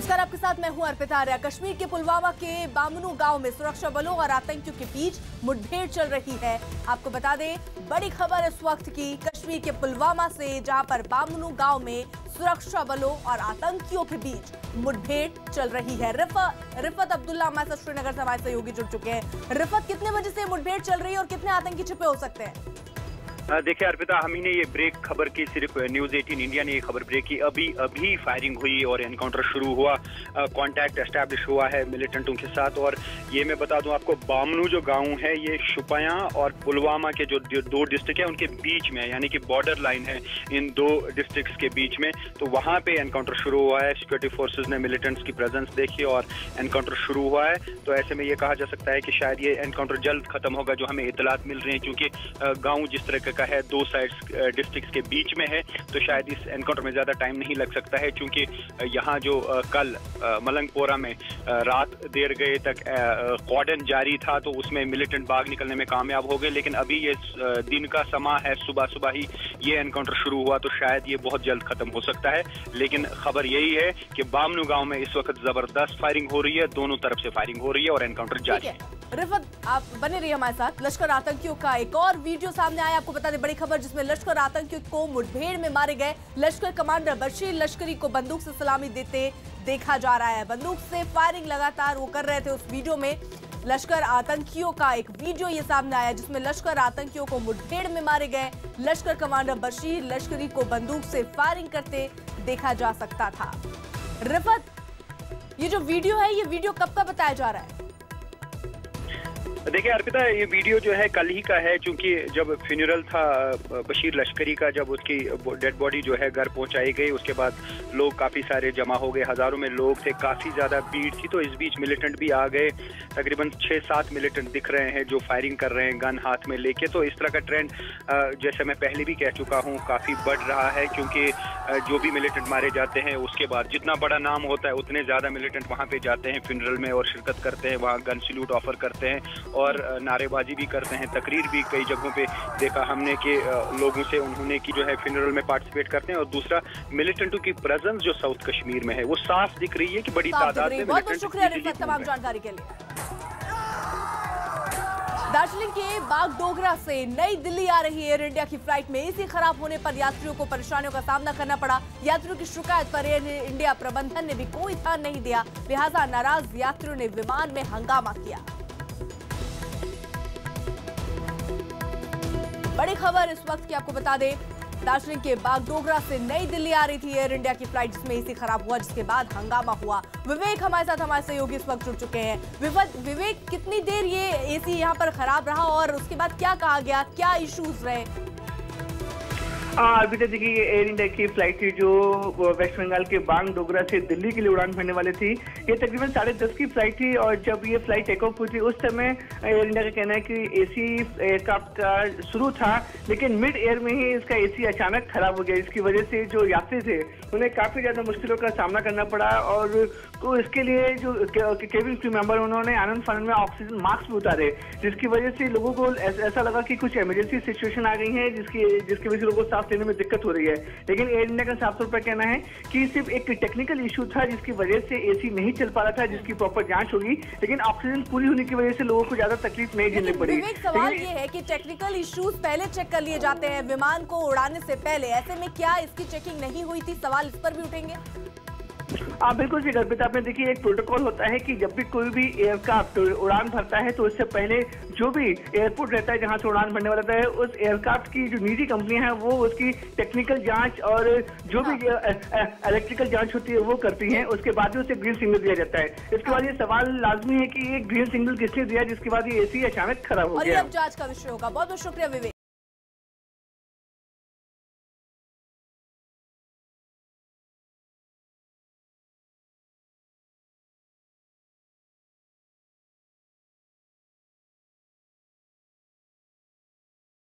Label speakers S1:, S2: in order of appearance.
S1: नमस्कार, आपके साथ मैं हूं अर्पिता आर्या। कश्मीर के पुलवामा के बामनू गांव में सुरक्षा बलों और आतंकियों के बीच मुठभेड़ चल रही है। आपको बता दें, बड़ी खबर इस वक्त की कश्मीर के पुलवामा से, जहां पर बामनू गांव में सुरक्षा बलों और आतंकियों के बीच मुठभेड़ चल रही है। रिफत अब्दुल्ला हमारे साथ श्रीनगर से हमारे सहयोगी जुड़ चुके हैं। रिफत, कितने बजे से मुठभेड़ चल रही है और कितने आतंकी छिपे हो सकते हैं?
S2: देखिए अर्पिता, हम ही ने ये ब्रेक खबर की, सिर्फ न्यूज़ 18 इंडिया ने ये खबर ब्रेक की। अभी फायरिंग हुई और एनकाउंटर शुरू हुआ, कांटेक्ट एस्टैब्लिश हुआ है मिलिटेंटों के साथ। और ये मैं बता दूं आपको, बामनू जो गांव है ये शुपियां और पुलवामा के जो दो डिस्ट्रिक्ट है उनके बीच में, यानी कि बॉर्डर लाइन है इन दो डिस्ट्रिक्ट्स के बीच में। तो वहां पे एनकाउंटर शुरू हुआ है। सिक्योरिटी फोर्सेज ने मिलिटेंट्स की प्रेजेंस देखी और एनकाउंटर शुरू हुआ है। तो ऐसे में ये कहा जा सकता है कि शायद ये एनकाउंटर जल्द खत्म होगा, जो हमें इतलात मिल रही है। क्योंकि गाँव जिस तरह का है, दो साइड्स डिस्ट्रिक्ट्स के बीच में है, तो शायद इस एनकाउंटर में ज्यादा टाइम नहीं लग सकता है। क्योंकि यहाँ जो कल मलंगपोरा में रात देर गए तक कॉर्डन जारी था, तो उसमें मिलिटेंट भाग निकलने में कामयाब हो गए। लेकिन अभी ये दिन का समा है, सुबह ही ये एनकाउंटर शुरू हुआ, तो शायद ये बहुत जल्द खत्म हो सकता है। लेकिन खबर यही है कि बामनू गांव में इस वक्त जबरदस्त फायरिंग हो रही है, दोनों तरफ से फायरिंग हो रही है और एनकाउंटर जारी है।
S1: रिफत, आप बने रहिए हमारे साथ। लश्कर आतंकियों का एक और वीडियो सामने आया, आपको बता दें, बड़ी खबर, जिसमें लश्कर आतंकियों को मुठभेड़ में मारे गए लश्कर कमांडर बशीर लश्करी को बंदूक से सलामी देते देखा जा रहा है। बंदूक से फायरिंग लगातार वो कर रहे थे। उस वीडियो में लश्कर आतंकियों का एक वीडियो ये सामने आया, जिसमें लश्कर आतंकियों को मुठभेड़ में मारे गए लश्कर कमांडर बशीर लश्करी को बंदूक से फायरिंग करते देखा जा सकता था। रिफत, ये जो वीडियो है, ये वीडियो कब का बताया जा रहा है?
S2: देखिए अर्पिता, ये वीडियो जो है कल ही का है। क्योंकि जब फ्यूनरल था बशीर लश्करी का, जब उसकी डेड बॉडी जो है घर पहुंचाई गई, उसके बाद लोग काफ़ी सारे जमा हो गए, हज़ारों में लोग थे, काफ़ी ज़्यादा भीड़ थी। तो इस बीच मिलिटेंट भी आ गए, तकरीबन 6-7 मिलिटेंट दिख रहे हैं जो फायरिंग कर रहे हैं गन हाथ में लेके। तो इस तरह का ट्रेंड, जैसे मैं पहले भी कह चुका हूँ, काफ़ी बढ़ रहा है। क्योंकि जो भी मिलिटेंट मारे जाते हैं, उसके बाद जितना बड़ा नाम होता है उतने ज़्यादा मिलिटेंट वहाँ पर जाते हैं फ्यूनरल में और शिरकत करते हैं, वहाँ गन सल्यूट ऑफर करते हैं और नारेबाजी भी करते हैं। तकरीर भी कई जगहों पे देखा हमने कि लोगों से उन्होंने की जो है फ्यूनरल में पार्टिसिपेट करते हैं। और दूसरा, मिलिटेंटों की प्रेजेंस जो साउथ कश्मीर में है वो साफ दिख रही है कि बड़ी तादाद में।
S1: बहुत बहुत शुक्रिया रिफत तमाम जानकारी के लिए। दार्जिलिंग के बागडोगरा से नई दिल्ली आ रही एयर इंडिया की फ्लाइट में एसी खराब होने पर यात्रियों को परेशानियों का सामना करना पड़ा। यात्रियों की शिकायत पर एयर इंडिया प्रबंधन ने भी कोई ध्यान नहीं दिया, लिहाजा नाराज यात्रियों ने विमान में हंगामा किया। बड़ी खबर इस वक्त की, आपको बता दें, दार्जिलिंग के बागडोगरा से नई दिल्ली आ रही थी एयर इंडिया की फ्लाइट, जिसमें एसी खराब हुआ, जिसके बाद हंगामा हुआ। विवेक हमारे साथ, हमारे सहयोगी इस वक्त जुड़ चुके हैं। विवेक, कितनी देर ये एसी यहाँ पर खराब रहा और उसके बाद क्या कहा गया, क्या इश्यूज रहे?
S3: अभी तक देखिए, ये एयर इंडिया की फ्लाइट थी जो वेस्ट बंगाल के बागडोगरा से दिल्ली के लिए उड़ान भरने वाली थी। ये तकरीबन 10:30 की फ्लाइट थी और जब ये फ्लाइट टेक ऑफ हुई थी, उस समय एयर इंडिया का कहना है कि एसी एयरक्राफ्ट का शुरू था, लेकिन मिड एयर में ही इसका एसी अचानक खराब हो गया। इसकी वजह से जो यात्री थे उन्हें काफी ज्यादा मुश्किलों का सामना करना पड़ा। और तो इसके लिए जो केबिन क्रू मेंबर, उन्होंने आनंद फानंद में ऑक्सीजन मास्क भी उतारे, जिसकी वजह से लोगों को ऐसा लगा कि कुछ इमरजेंसी सिचुएशन आ गई है, जिसकी वजह से लोगों को सांस लेने में दिक्कत हो रही है। लेकिन एयर इंडिया का साफ तौर पर कहना है कि सिर्फ एक टेक्निकल इशू था, जिसकी वजह से एसी नहीं चल पा रहा था, जिसकी प्रॉपर जांच होगी। लेकिन ऑक्सीजन पूरी होने की वजह से लोगों को ज्यादा तकलीफ नहीं झेलनी पड़ी।
S1: सवाल ये है कि टेक्निकल इश्यूज पहले चेक कर लिए जाते हैं विमान को उड़ाने से पहले, ऐसे में क्या इसकी चेकिंग नहीं हुई थी? सवाल इस पर भी उठेंगे।
S3: बिल्कुल जी अर्पिता, आपने देखिए, एक प्रोटोकॉल होता है कि जब भी कोई भी एयरक्राफ्ट उड़ान भरता है तो इससे पहले जो भी एयरपोर्ट रहता है जहां से उड़ान भरने वाला है, उस एयरक्राफ्ट की जो निजी कंपनियां हैं वो उसकी टेक्निकल जांच और जो भी इलेक्ट्रिकल जांच होती है वो करती हैं। उसके बाद ही उसे ग्रीन सिग्नल दिया जाता है। इसके बाद ये सवाल लाजमी है कि ये ग्रीन सिग्नल किसने दिया, जिसके बाद ये एसी अचानक खराब हो गया।
S1: अब जांच का विषय होगा। बहुत बहुत शुक्रिया विवेक।